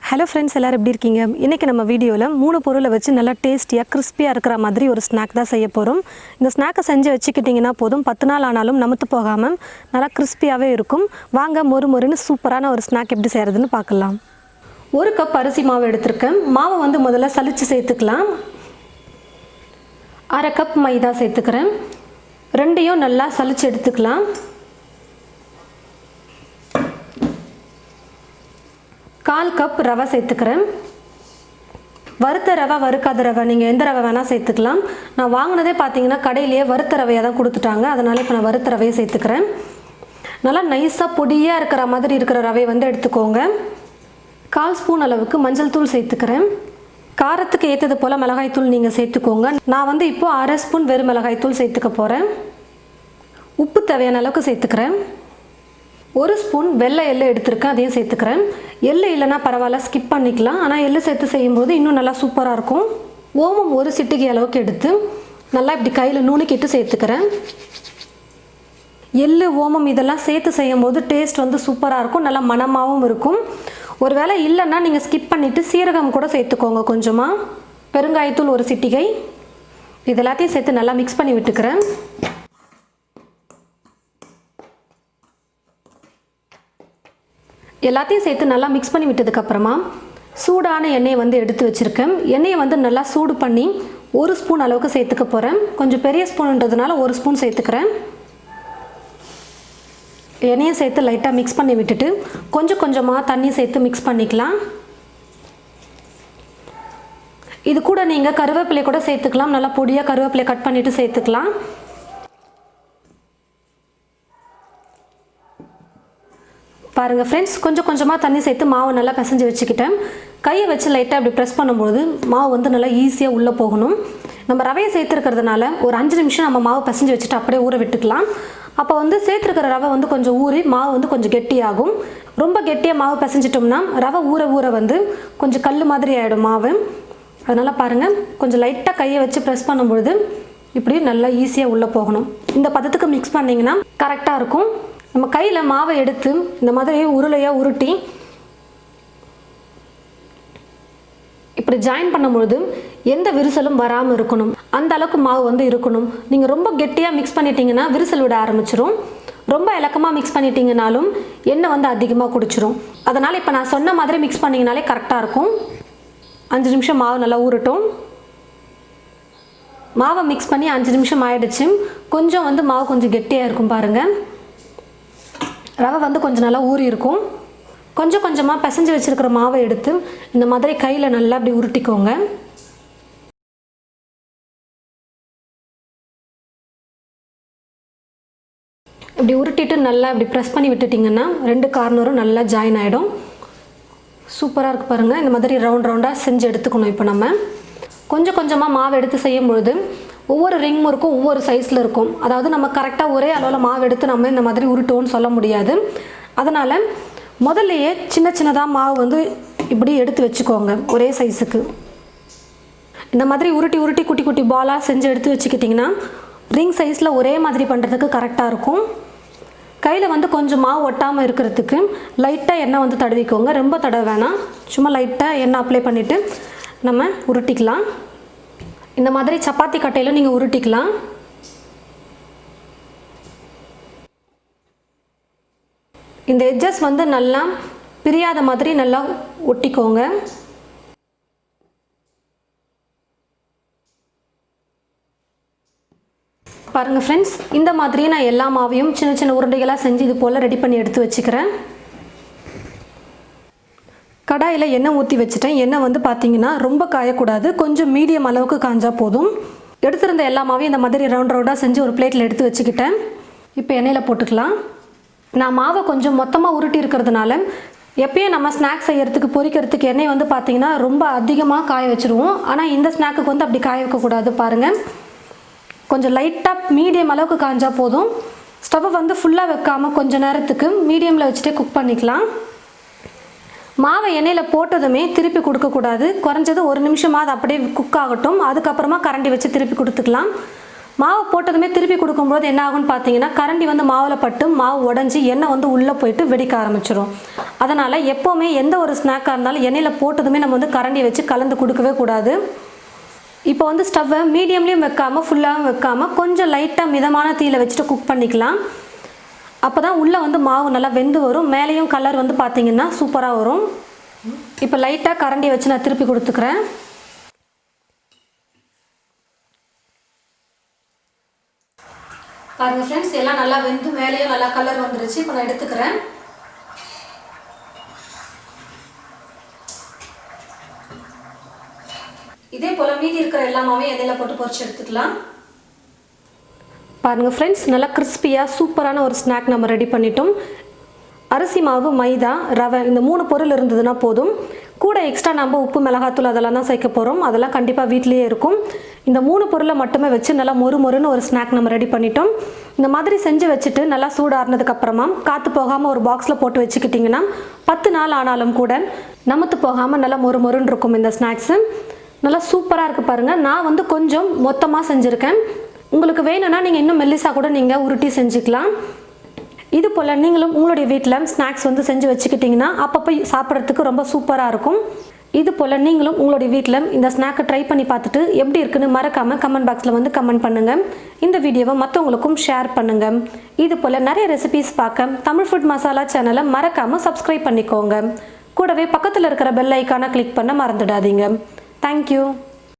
Hello friends, எல்லோரும் எப்படி இருக்கீங்க? இன்றைக்கி நம்ம வீடியோவில் 3 பொருளை வச்சு நல்லா டேஸ்டியாக கிறிஸ்பியாக இருக்கிற மாதிரி ஒரு ஸ்நாக் தான் செய்ய போகிறோம். இந்த ஸ்நாக்கை செஞ்சு வச்சுக்கிட்டிங்கன்னா போதும், 10 நாள் ஆனாலும் நமத்து போகாமல் நல்லா கிறிஸ்பியாகவே இருக்கும். வாங்க மொறுன்னு சூப்பரான ஒரு ஸ்நாக் எப்படி செய்கிறதுன்னு பார்க்கலாம். 1 கப் அரிசி மாவு எடுத்திருக்கேன். மாவை முதல்ல சலிச்சு சேர்த்துக்கலாம். 1/2 கப் மைதா சேர்த்துக்கிறேன். ரெண்டையும் நல்லா சலிச்சு எடுத்துக்கலாம். 1/4 கப் ரவை சேர்த்துக்கிறேன். வறுத்த ரவை, வறுக்காத ரவை, நீங்கள் எந்த ரவை வேணால் சேர்த்துக்கலாம். நான் வாங்கினதே பார்த்தீங்கன்னா கடையிலேயே வறுத்த ரவையாக தான் கொடுத்துட்டாங்க. அதனால் இப்போ நான் வறுத்த ரவையை சேர்த்துக்கிறேன். நல்லா நைஸாக பொடியாக இருக்கிற மாதிரி இருக்கிற ரவையை எடுத்துக்கோங்க. 1/4 ஸ்பூன் அளவுக்கு மஞ்சள் தூள் சேர்த்துக்கிறேன். காரத்துக்கு ஏற்றது போல் மிளகாய்த்தூள் நீங்கள் சேர்த்துக்கோங்க. நான் இப்போது 1/2 ஸ்பூன் வெறும் மிளகாய்த்தூள் சேர்த்துக்க போகிறேன். உப்பு தேவையான அளவுக்கு சேர்த்துக்கிறேன். 1 ஸ்பூன் வெள்ளை எள்ளு எடுத்துருக்கேன், அதையும் சேர்த்துக்கிறேன். எள்ளு இல்லைனா பரவாயில்ல, ஸ்கிப் பண்ணிக்கலாம். ஆனால் எள்ளு சேர்த்து செய்யும்போது இன்னும் நல்லா சூப்பராக இருக்கும். ஓமம் 1 சிட்டிகை அளவுக்கு எடுத்து நல்லா இப்படி கையில் நுணுக்கிட்டு சேர்த்துக்கிறேன். எள்ளு, ஓமம் இதெல்லாம் சேர்த்து செய்யும் போது டேஸ்ட் சூப்பராக இருக்கும், நல்லா மணமாகவும் இருக்கும். ஒரு வேளை இல்லைன்னா நீங்கள் ஸ்கிப் பண்ணிவிட்டு சீரகம் கூட சேர்த்துக்கோங்க. கொஞ்சமாக பெருங்காயத்தூள் 1 சிட்டிகை, இது எல்லாத்தையும் சேர்த்து நல்லா மிக்ஸ் பண்ணி விட்டுக்கிறேன். எல்லாத்தையும் சேர்த்து நல்லா மிக்ஸ் பண்ணி விட்டதுக்கப்புறமா சூடான எண்ணெயை எடுத்து வச்சுருக்கேன். எண்ணெயை நல்லா சூடு பண்ணி 1 ஸ்பூன் அளவுக்கு சேர்த்துக்க போகிறேன். கொஞ்சம் பெரிய ஸ்பூனுன்றதுனால 1 ஸ்பூன் சேர்த்துக்கிறேன். எண்ணெயை சேர்த்து லைட்டாக மிக்ஸ் பண்ணி விட்டுட்டு கொஞ்சம் கொஞ்சமாக தண்ணி சேர்த்து மிக்ஸ் பண்ணிக்கலாம். இது கூட நீங்கள் கருவேப்பிலை கூட சேர்த்துக்கலாம். நல்லா பொடியாக கருவேப்பிலை கட் பண்ணிவிட்டு சேர்த்துக்கலாம். பாருங்கள் ஃப்ரெண்ட்ஸ், கொஞ்சம் கொஞ்சமாக தண்ணி சேர்த்து மாவு நல்லா பிசைஞ்சு வச்சுக்கிட்டேன். கையை வச்சு லைட்டாக இப்படி ப்ரெஸ் பண்ணும்போது மாவு நல்லா ஈஸியாக உள்ளே போகணும். நம்ம ரவையை சேர்த்துருக்கிறதுனால ஒரு 5 நிமிஷம் நம்ம மாவு பிசைஞ்சு வச்சுட்டு அப்படியே ஊற விட்டுக்கலாம். அப்போ சேர்த்துருக்கிற ரவை கொஞ்சம் ஊறி மாவு கொஞ்சம் கெட்டியாகும். ரொம்ப கெட்டியாக மாவு பிசைஞ்சிட்டோம்னா ரவை ஊற ஊற கொஞ்சம் கல் மாதிரி ஆகிடும் மாவு. அதனால் பாருங்கள், கொஞ்சம் லைட்டாக கையை வச்சு ப்ரெஸ் பண்ணும்பொழுது இப்படி நல்லா ஈஸியாக உள்ளே போகணும். இந்த பதத்துக்கு மிக்ஸ் பண்ணிங்கன்னா கரெக்டாக இருக்கும். நம்ம கையில் மாவை எடுத்து இந்த மாதிரி உருளையாக உருட்டி இப்படி ஜாயின் பண்ணும்பொழுது எந்த விரிசலும் வராமல் இருக்கணும். அந்த அளவுக்கு மாவு இருக்கணும். நீங்கள் ரொம்ப கெட்டியாக மிக்ஸ் பண்ணிட்டீங்கன்னா விரிசல் விட ஆரம்பிச்சிடும். ரொம்ப இலக்கமாக மிக்ஸ் பண்ணிட்டீங்கனாலும் எண்ணெய் அதிகமாக குடிச்சிரும். அதனால் இப்போ நான் சொன்ன மாதிரி மிக்ஸ் பண்ணிங்கனாலே கரெக்டாக இருக்கும். 5 நிமிஷம் மாவு நல்லா ஊறட்டும். மாவை மிக்ஸ் பண்ணி 5 நிமிஷம் ஆயிடுச்சு. கொஞ்சம் மாவு கொஞ்சம் கெட்டியாக இருக்கும் பாருங்கள். ரவை கொஞ்சம் நல்லா ஊறி இருக்கும். கொஞ்சம் கொஞ்சமாக பிசைஞ்சு வச்சுருக்கிற மாவை எடுத்து இந்த மாதிரி கையில் நல்லா அப்படி உருட்டிக்கோங்க. இப்படி உருட்டிட்டு நல்லா இப்படி ப்ரெஸ் பண்ணி விட்டுட்டிங்கன்னா 2 கார்னரும் நல்லா ஜாயின் ஆகிடும். சூப்பராக இருக்குது பாருங்கள். இந்த மாதிரி ரவுண்டாக செஞ்சு எடுத்துக்கணும். இப்போ நம்ம கொஞ்சம் கொஞ்சமாக மாவு எடுத்து செய்யும்பொழுது ஒவ்வொரு ரிங் முறுக்கும் ஒவ்வொரு சைஸில் இருக்கும். அதாவது நம்ம கரெக்டாக ஒரே அளவில் மாவு எடுத்து நம்ம இந்த மாதிரி உருட்டோன்னு சொல்ல முடியாது. அதனால் முதல்லையே சின்ன சின்னதாக மாவு இப்படி எடுத்து வச்சுக்கோங்க ஒரே சைஸுக்கு. இந்த மாதிரி உருட்டி உருட்டி குட்டி குட்டி பாலாக செஞ்சு எடுத்து வச்சுக்கிட்டிங்கன்னா ரிங் சைஸில் ஒரே மாதிரி பண்ணுறதுக்கு கரெக்டாக இருக்கும். கையில் கொஞ்சம் மாவு ஒட்டாமல் இருக்கிறதுக்கு லைட்டாக எண்ணெய் தடவிக்கோங்க. ரொம்ப தடவை வேணாம், சும்மா லைட்டாக எண்ணெய் அப்ளை பண்ணிவிட்டு நம்ம உருட்டிக்கலாம். இந்த மாதிரி சப்பாத்தி கட்டையில் நீங்கள் உருட்டிக்கலாம். இந்த எட்ஜஸ் நல்லா பிரியாத மாதிரி நல்லா ஒட்டிக்கோங்க. பாருங்கள் ஃப்ரெண்ட்ஸ், இந்த மாதிரியே நான் எல்லா மாவையும் சின்ன சின்ன உருண்டைகளாக செஞ்சு இது போல் ரெடி பண்ணி எடுத்து வச்சுக்கிறேன். கடாயில் எண்ணெய் ஊற்றி வச்சுட்டேன். எண்ணெய் பார்த்தீங்கன்னா ரொம்ப காயக்கூடாது, கொஞ்சம் மீடியம் அளவுக்கு காஞ்சால் போதும். எடுத்துருந்த எல்லா மாவையும் இந்த மாதிரி ரவுண்டாக செஞ்சு ஒரு பிளேட்டில் எடுத்து வச்சுக்கிட்டேன். இப்போ எண்ணெயில் போட்டுக்கலாம். நான் மாவை கொஞ்சம் மொத்தமாக உருட்டி இருக்கிறதுனால எப்பயும் நம்ம ஸ்நாக்ஸ் செய்கிறதுக்கு பொரிக்கிறதுக்கு எண்ணெய் பார்த்தீங்கன்னா ரொம்ப அதிகமாக காய வச்சுருவோம். ஆனால் இந்த ஸ்நாக்குக்கு அப்படி காய வைக்கக்கூடாது. பாருங்கள், கொஞ்சம் லைட்டாக மீடியம் அளவுக்கு காஞ்சால் போதும். ஸ்டவ்வை ஃபுல்லாக வைக்காமல் கொஞ்சம் நேரத்துக்கு மீடியமில் வச்சுட்டே குக் பண்ணிக்கலாம். மாவை எண்ணெயில் போட்டதுமே திருப்பி கொடுக்கக்கூடாது. குறைஞ்சது 1 நிமிஷமாக அது அப்படியே குக் ஆகட்டும். அதுக்கப்புறமா கரண்டி வச்சு திருப்பி கொடுத்துக்கலாம். மாவு போட்டதுமே திருப்பி கொடுக்கும்போது என்ன ஆகும்னு பார்த்தீங்கன்னா கரண்டி வந்து மாவில் பட்டு மாவு உடஞ்சி எண்ணெய் வந்து உள்ளே போயிட்டு வெடிக்க ஆரம்பிச்சிடும். அதனால் எப்போவுமே எந்த ஒரு ஸ்நாக்காக இருந்தாலும் எண்ணெயில் போட்டதுமே நம்ம வந்து கரண்டியை வச்சு கலந்து கொடுக்கவே கூடாது. இப்போ வந்து ஸ்டவ்வை மீடியம்லேயும் வைக்காமல் ஃபுல்லாகவும் வைக்காமல் கொஞ்சம் லைட்டாக மிதமான தீயில் வச்சுட்டு குக் பண்ணிக்கலாம். அப்போ தான் உள்ளே வந்து மாவு நல்லா வெந்து வரும், மேலேயும் கலர் வந்து பார்த்திங்கன்னா சூப்பராக வரும். இப்போ லைட்டாக கரண்டியை வச்சு நான் திருப்பி கொடுத்துக்கிறேன். பாருங்க ஃப்ரெண்ட்ஸ், எல்லாம் நல்லா வெந்து மேலேயும் நல்லா கலர் வந்துருச்சு. இப்போ நான் எடுத்துக்கிறேன். இதே போல் மீதி இருக்கிற எல்லா மாவையும் எண்ணெயில் போட்டு பொரிச்சு எடுத்துக்கலாம். பாருங்கள் ஃப்ரெண்ட்ஸ், நல்லா கிறிஸ்பியாக சூப்பரான ஒரு ஸ்நாக் நம்ம ரெடி பண்ணிட்டோம். அரிசி மாவு, மைதா, ரவை இந்த 3 பொருள் இருந்ததுன்னா போதும். கூட எக்ஸ்ட்ரா நம்ம உப்பு, மிளகாத்தூள் அதெல்லாம் தான் சேர்க்க போகிறோம். அதெல்லாம் கண்டிப்பாக வீட்டிலேயே இருக்கும். இந்த 3 பொருளை மட்டுமே வச்சு நல்லா மொறுன்னு ஒரு ஸ்நாக் நம்ம ரெடி பண்ணிட்டோம். இந்த மாதிரி செஞ்சு வச்சுட்டு நல்லா சூடாறினதுக்கப்புறமா காற்று போகாமல் ஒரு பாக்ஸில் போட்டு வச்சுக்கிட்டிங்கன்னா 10 நாள் ஆனாலும் கூட நமத்து போகாமல் நல்லா மொறுன்னு இருக்கும் இந்த ஸ்நாக்ஸு. நல்லா சூப்பராக இருக்குது பாருங்கள். நான் வந்து கொஞ்சம் மொத்தமாக செஞ்சுருக்கேன். உங்களுக்கு வேணும்னா நீங்கள் இன்னும் மெல்லிசாக கூட நீங்கள் உருட்டி செஞ்சுக்கலாம். இது போல் நீங்களும் உங்களுடைய வீட்டில் ஸ்நாக்ஸ் வந்து செஞ்சு வச்சுக்கிட்டிங்கன்னா அப்பப்போ சாப்பிட்றதுக்கு ரொம்ப சூப்பராக இருக்கும். இது போல் நீங்களும் உங்களுடைய வீட்டில் இந்த ஸ்நாக்கை ட்ரை பண்ணி பார்த்துட்டு எப்படி இருக்குன்னு மறக்காமல் கமெண்ட் பாக்ஸில் வந்து கமெண்ட் பண்ணுங்கள். இந்த வீடியோவை மற்றவங்களுக்கும் ஷேர் பண்ணுங்கள். இது போல் நிறைய ரெசிபீஸ் பார்க்க தமிழ் ஃபுட் மசாலா சேனலை மறக்காமல் சப்ஸ்கிரைப் பண்ணிக்கோங்க. கூடவே பக்கத்தில் இருக்கிற பெல் ஐக்கானை கிளிக் பண்ண மறந்துடாதீங்க. தேங்க்யூ.